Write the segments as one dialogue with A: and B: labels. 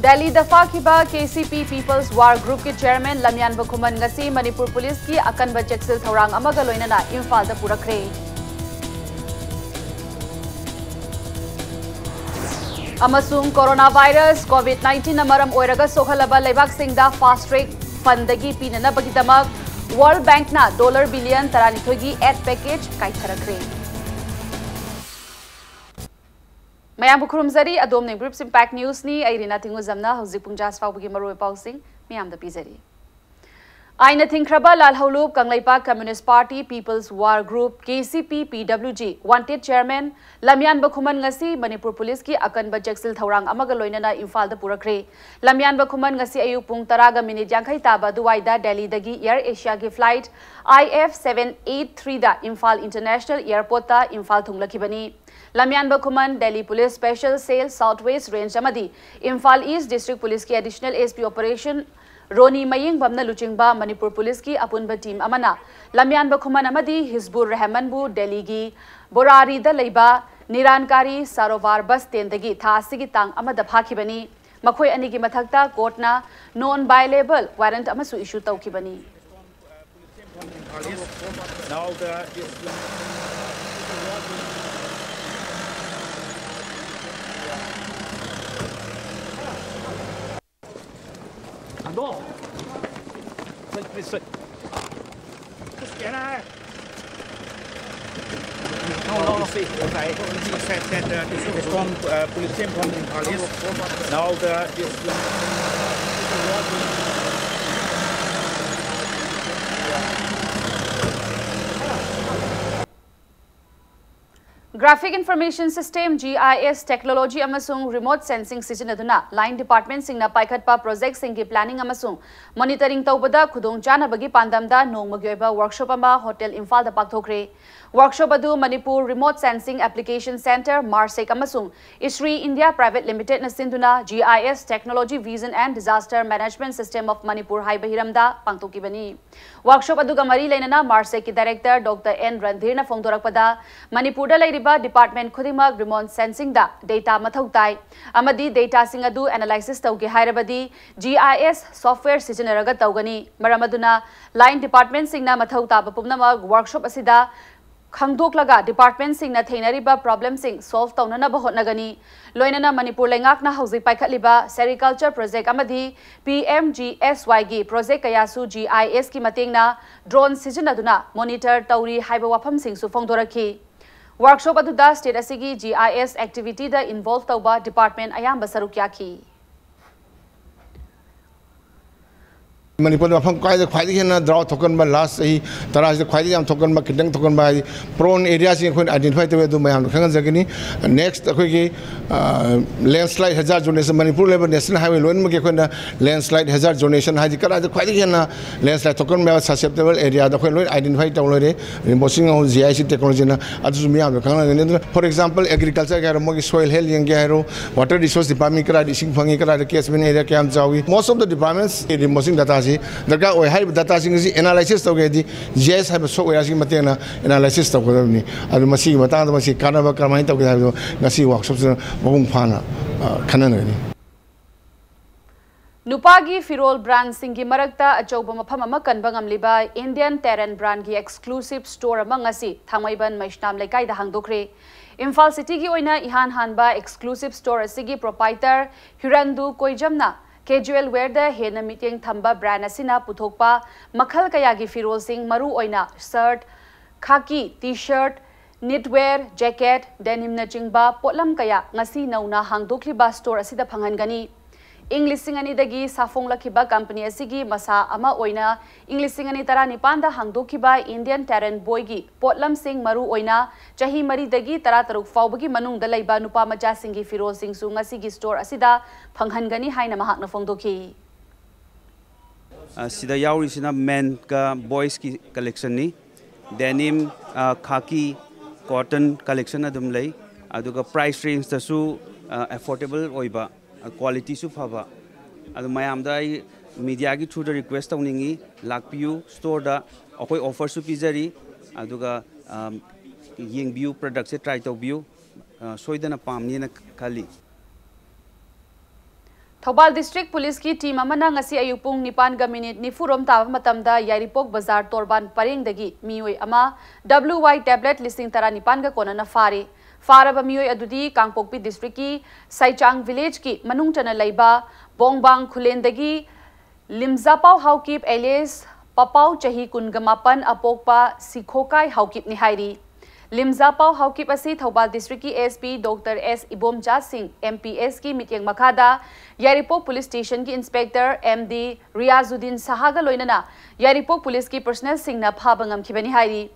A: Delhi da fakiba KCP People's War Group ki chairman Lamyan Bakhuman ngasi Manipur Police ki akan ba jeksil thorang amaga loinana Imphal da purakre. Amasung coronavirus COVID-19 na maram oiraga sohalaba leibak singda fast track fundagi pinana bagidamak World Bank na $1 billion taranithogi aid package kaitharakre. Mayam bukhurum zari adom ne groups impact news ni airina tingu zamna hauzik pungjas fawbugi maroi pausing miyam da pizari. Aina thinkraba lalhaulub kanglaipa Communist Party People's War Group KCP PWG wanted chairman Lamyan Bakhuman ngasi Manipur Police ki akan ba jeksil thorang amaga loinana Imphal da purakre. Lamyan Bakhuman ngasi ayuk pung taraga minute yankai taba duwaida Delhi dagi Air Asia ki flight IF 783 da Imphal International Airport ta Imphal thunglakibani. Lamyan Bakhuman Delhi Police Special Sale Southwest Range amadi Imphal East District Police ki Additional SP Operation Roni Maying Bamna Luchingba Manipur Police ki apunba team amana Lamyan Bakhuman amadi Hizbur Rahman bu Delhi gi Borari da leiba Nirankari Sarovar bus tendagi thasigi tang amada phakibani makhoi ani gi mathakta court na non violable warrant amasu issue tawkibani.
B: Now No. Please. Just get out. No. Okay. He said that this is from police team from police. Now
A: Graphic Information System GIS Technology amasung Remote Sensing sizinaduna Line Department singna paikhatpa project singi planning amasung monitoring tawbada khudong chana bagi pandamda nongmagi oiba workshop ama Hotel Imphal da pakthokre. Workshop adu Manipur Remote Sensing Application Center Marsek amasung Isri India Private Limited na sinduna GIS Technology Vision and Disaster Management System of Manipur haibahiramda pangtokibani. Workshop adu gamari lainana Marsek ki Director Dr. N Randhir na phongdorakpada Manipur da lairiba Department Khudimag Remote Sensing da data mathau tai amadi data sing adu analysis tawge hairabadi GIS software sizinaraga tawgani maramaduna line department singna mathau taba pumnamag workshop asida khangdoklaga department singna theinariba problem sing solve tawnana ba hotnagani loinana Manipur lengakna hauzik paikhatliba sericulture project amadi PMGSY gi project kayasu GIS ki matengna drone sizinaduna monitor tawri haiba wafam sing su phongdoraki. Workshop aduda state asigi GIS activity da involved tawba department ayamba sarukyaki.
C: Manipur mafam kwai da khwai hena draw thokan ba last sahi taraj da khwai jam thokan ba kidang thokan ba prone areas in khoi identify tawe du mayam khangan jagini next khoi ki landslide hazard zonation Manipur level national highway loan ma ke khoi na landslide hazard zonation haji kara da khwai hena landslide thokan ba susceptible area da khoi loan identify taw lore remoting of GIS technology na adu mayam khangan for example agriculture ka mo soil health yang ga hero water resource department kara ising phangi kara catchment area kam jawi most of the departments remoting data Daga oi hai data sing analysis tawge di GIS hai software sing matena analysis tawgadabni adu masi matang da masi kanaba kamai tawge ha ngasi workshop mabung phana khananani
A: Nupagi Firol brand singi marakta achauba mafam ama kanba ngamliba Indian Terran brand gi exclusive store amangasi thangmaiban maishnam lekai da hangdokre. Imphal city gi oina ihan hanba exclusive store asigi proprietor Hirandu Koijamna Casual wear da hena meeting thamba brand asina puthokpa makhal kayagi firol sing maru oina shirt, khaki, t-shirt, knitwear, jacket, denim na chingba potlam kaya ngasi nauna hangdokliba store asida phangangani. English singani dagi safong lakiba company asigi masa ama oina English singani tara nipanda hangdokiba Indian Terran boy gi potlam sing maru oina chahi mari dagi tara taruk fawbagi manung da laiba nupa macha singi firol sing su ngasi gi store asida phanghangani haina mahak na phongdoki
D: sida yauri sina men ka boys ki collection ni denim khaki cotton collection adum lei aduga price range ta su affordable oiba quality su phaba adu mayam da media gi through the request tawningi lakpiu store da akoi offer su pizari aduga yengbiu product se try tawbiu soidana pamni na khali
A: Thoubal district police की team Amna ngasi ayuk pung 9:09 nifurom taba matamda Yaripok Bazar Torban Parengdagi mioi ama WY tablet listing 19 ga konana fari faraba mioi adudi Kangpokpi district ki Saichang village ki manung chana laiba Bongbang Khulendagi Limzapau Haukip alias Papau Chahi Kungamapan apokpa Sikhokai Haukip ni hairi Limzapau Haukip asi Thobal District ki SP Dr. S. Ibomja Singh MPS ki mityang makada Yaripok Police Station ki Inspector MD Riazuddin Sahaga loinana Yaripok Police ki personnel singna phabangam khibani hairi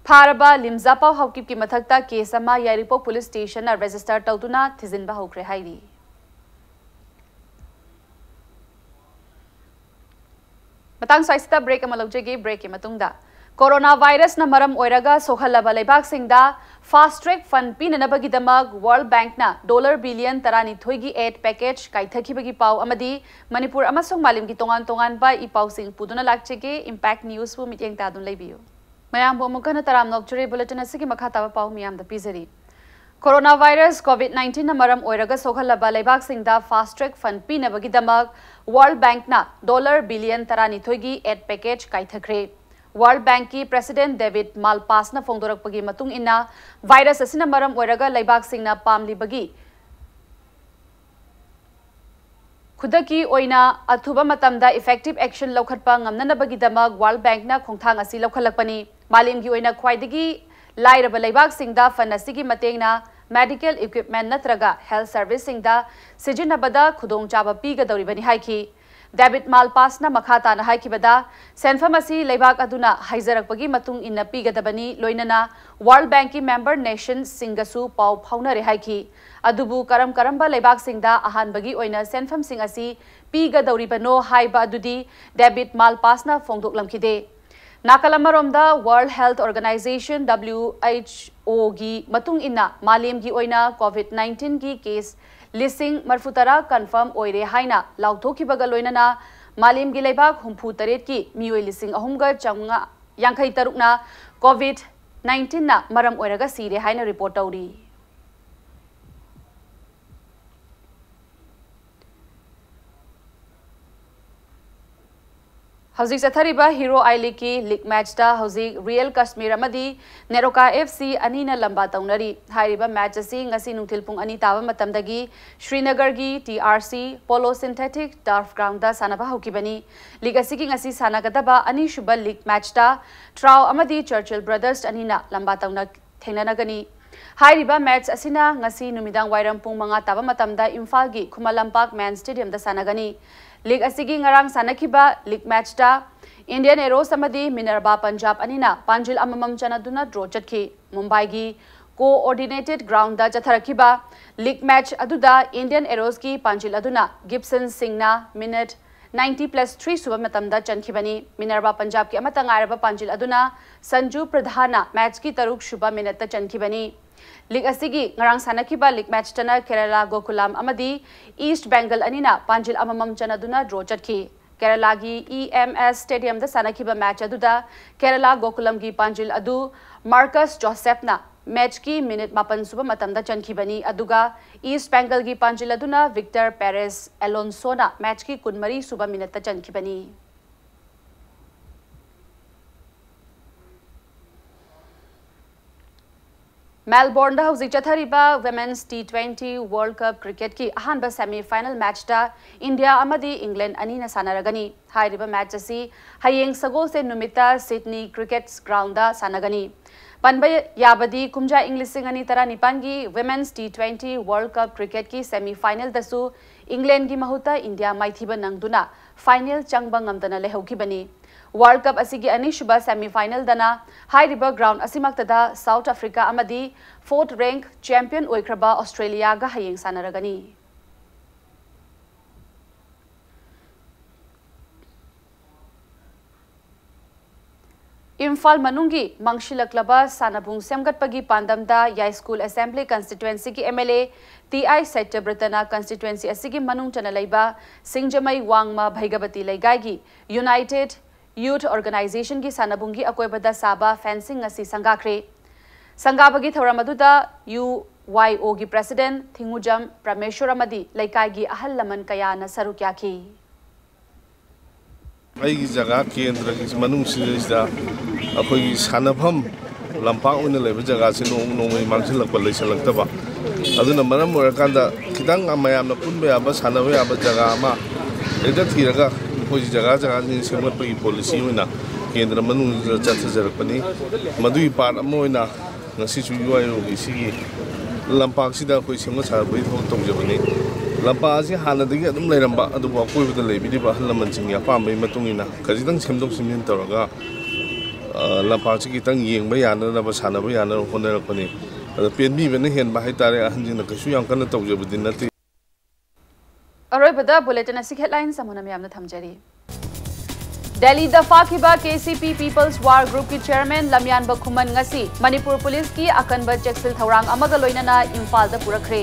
A: Pharaba Limzapau Haukip ki mathakta case ama Yaripok Police Station na register tawtuna thizinba hokre hairi Matang saista break amalojegi break ki matungda Coronavirus na maram oiraga sohalaba leibak singda fast track fund pinanabagidamag World Bank na $1 billion tarani thoigi aid package kaithakibagi pau amadi Manipur amasong malim gi tongan ba ipau sing puduna lakchege impact news bu mityeng tadun leibiu mayam bo mukana taram nokchuri bulletin asigi makata ba pau miyam da pizari Coronavirus COVID-19 na maram oiraga sohalaba leibak singda fast track fund pinabagidamag World Bank na $1 billion tarani thoigi aid package kaithakre World Bank ki President David Malpass na phongdorak pagi matung ina virus asina maram oiraga laibak singna pamli bagi khudaki oina athuba matamda effective action lokhatpa ngamna bagi damag World Bank na khongthang asi lokhalakpani malim gi oina khwaidagi lairaba laibak singda fanasi gi matengna medical equipment natraga health service singda sijinabada khudong chaba piga dawribani haiki David Malpass na makhata na haikibada senfamasi leibak aduna haizarakpagi matung inna pigadabani loinana World Bank ki member nation singasu pau phaunare haiki adubu karamba leibak singda ahan bagi oina senfam sing asi pigadawribano haiba adudi David Malpass na phongdok lamkhide Nakalamaromda World Health Organization WHO gi matung inna malim gi oina COVID-19 gi case Lising marfutara confirm oire haina lauthoki bagaloinana malim gi leibak humpu taret ki mioi lising ahumga changa yankhai tarukna COVID-19 na maram oiraga sire haina report tauri Hauzik Sathariba Hero I League ki league match da Hauzik Real Kashmir amadi Neroka FC anina lamba taunari hairiba match asi ngasi nungthil pung ani taba matamdagi Srinagar gi TRC Polo Synthetic Turf Ground da sanaba hokibani league asi ki ngasi sanagadaba ani shuba league match da Trau amadi Churchill Brothers anina lamba tauna thenanagani hairiba match asina ngasi numidang wairam pung manga taba matamda Imphal gi Khumalampak Man Stadium da sanagani League asigi ngarang sanakiba league match da Indian Aeros amadi Minerva Punjab anina Panjil amamam chanaduna draw chatki Mumbai gi coordinated ground da jatharakiba league match aduda Indian Aeros ki Panjil aduna Gibson Singna minute 90+3 suba matamda chankhibani Minerva Punjab ki amata ngaraba Panjil aduna Sanju Pradhana match ki taruk shuba minute ta chankhibani League asigi ngarang sanakiba league match tana Kerala Gokulam amadi East Bengal anina Panjil amamam chanaduna draw chatki Kerala gi EMS Stadium da sanakiba match aduda Kerala Gokulam gi Panjil adu Marcus Joseph na match ki minute mapan suba matamda chankhibani aduga East Bengal gi Panjil aduna Victor Perez Alonso na match ki kunmari suba minute ta chankhibani Melbourne da hauzik chathariba Women's T20 World Cup Cricket ki ahanba semi-final match da India amadi England ani na sanaragani hairiba match asi hayeng sagol se numita Sydney Cricket Ground da sanagani panba yabadi kumja Englising ani tara nipangi Women's T20 World Cup Cricket ki semi-final da su England gi mahuta India maithiba nangduna final changba ngamdana lehokibani World Cup asigi anishuba semi-final dana high river ground asimaktada South Africa amadi 4th rank champion oikraba Australia ga hayeng sanaragani Imphal manungi mangshilak sanabung semgatpagi pandamda Yai School Assembly constituency ki MLA TI Sector Britana constituency asigi manung chanalaiba Singjamai Wangma Bhaigabati Laigagi United Youth Organization ki sanabungi akoibada saba fencing asi sangakre sangabagi thoramaduda YO की president थिंगुजम परमेश्वर अमदी लेकाई की अहल लमन कयाना सरुक याखी
E: अई जगह केंद्र की मनुंग सिदा अखोई सानफम लंपा उन लेब जगह से नोंग मांगसिलक लेसलक्तबा अदुना मरम ओरकांदा खितांग मयामना पुनबे याबा सानबे याबा जगह अमा एदा थीरगा कोई जगह नि सेमगतपगी पॉलिसी होइना केंद्र मनुंग चथजरकपनी मदुई पार्ट अमा होइना ngasisu UIO gi sigi lampak sida koi semga sarbai thok tongjabani lampa asi hanadagi adum leiramba adu ba koi bida leibidi ba halaman singya pambai matungina kajidang semdok simin tawraga lampak si kitang yengba yana na ba sana ba yana honarakpani adu penbi bene hen ba haitare ahanjina kasu yam kana tawjabadi nati
A: aroi bada bulletin asik headlines samuna myamna thamjari Delhi दफा खिबा KCP People's War Group की chairman लमयान बखुमन ngasi Manipur police की अकनब चेक्सिल थौरांग अमगा लोइनना इम्फाल दा पुरखरे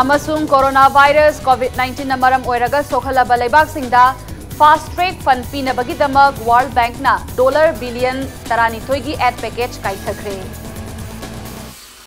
A: अमसुंग corona virus COVID-19 ना मरम ओइरगा सोखलबा लेबाक सिंगदा fast track fund पीनबगी दमक world bank ना $1 billion 32 की add package काइथखरे